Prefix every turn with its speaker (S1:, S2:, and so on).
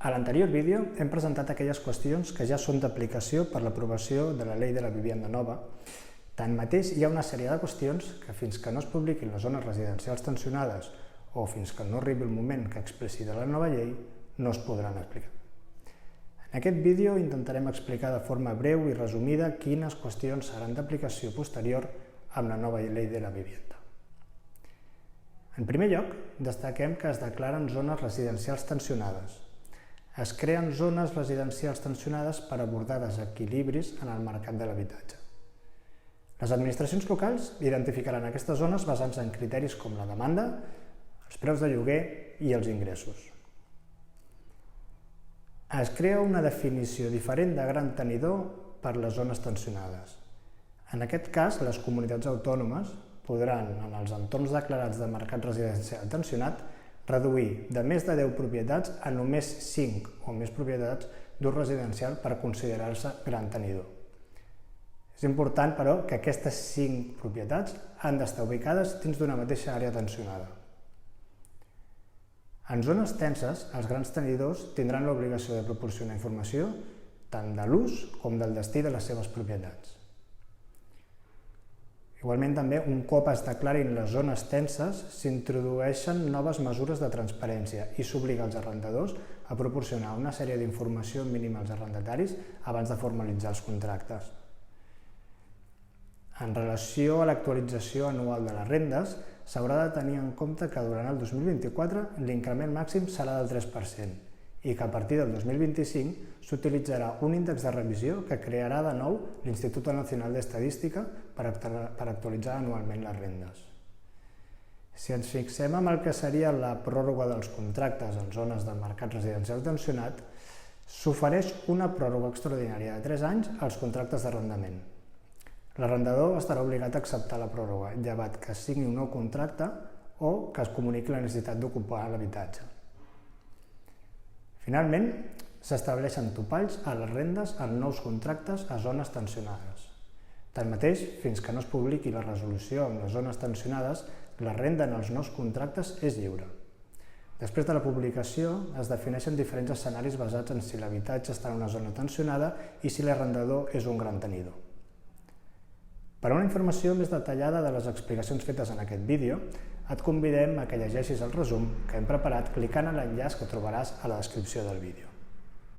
S1: A l'anterior vídeo hem presentat aquelles qüestions que ja són d'aplicació per l'aprovació de la Llei de la Vivienda Nova. Tanmateix, hi ha una sèrie de qüestions que fins que no es publiquin les zones residencials tensionades o fins que no arribi el moment que explicita la nova llei, no es podran explicar. En aquest vídeo intentarem explicar de forma breu i resumida quines qüestions seran d'aplicació posterior amb la nova Llei de la Vivienda. En primer lloc, destaquem que es declaren zones residencials tensionades. Es creen zones residencials tensionades per abordar desequilibris en el mercat de l'habitatge. Les administracions locals identificaran aquestes zones basant-se en criteris com la demanda, els preus de lloguer i els ingressos. Es crea una definició diferent de gran tenidor per les zones tensionades. En aquest cas, les comunitats autònomes podran, en els entorns declarats de mercat residencial tensionat, reduir de més de 10 propietats a només 5 o més propietats d'ús residencial per considerar-se gran tenidor. És important, però, que aquestes 5 propietats han d'estar ubicades dins d'una mateixa àrea tensionada. En zones tenses, els grans tenidors tindran l'obligació de proporcionar informació tant de l'ús com del destí de les seves propietats. Igualment, també, un cop es declarin les zones tenses, s'introdueixen noves mesures de transparència i s'obliga els arrendadors a proporcionar una sèrie d'informació mínima als arrendataris abans de formalitzar els contractes. En relació a l'actualització anual de les rendes, s'haurà de tenir en compte que durant el 2024 l'increment màxim serà del 3% i que a partir del 2025 s'utilitzarà un índex de revisió que crearà de nou l'Instituto Nacional de Estadística per actualitzar anualment les rendes. Si ens fixem en el que seria la pròrroga dels contractes en zones del mercat residencial tensionat, s'ofereix una pròrroga extraordinària de 3 anys als contractes d'arrendament. L'arrendador estarà obligat a acceptar la pròrroga, llevat que signi un nou contracte o que es comuniqui la necessitat d'ocupar l'habitatge. Finalment, s'estableixen topalls a les rendes en nous contractes a zones tensionades. Tanmateix, fins que no es publiqui la resolució en les zones tensionades, la renda en els nous contractes és lliure. Després de la publicació, es defineixen diferents escenaris basats en si l'habitatge està en una zona tensionada i si l'arrendador és un gran tenidor. Per a una informació més detallada de les explicacions fetes en aquest vídeo, et convidem a que llegeixis el resum que hem preparat clicant en l'enllaç que trobaràs a la descripció del vídeo.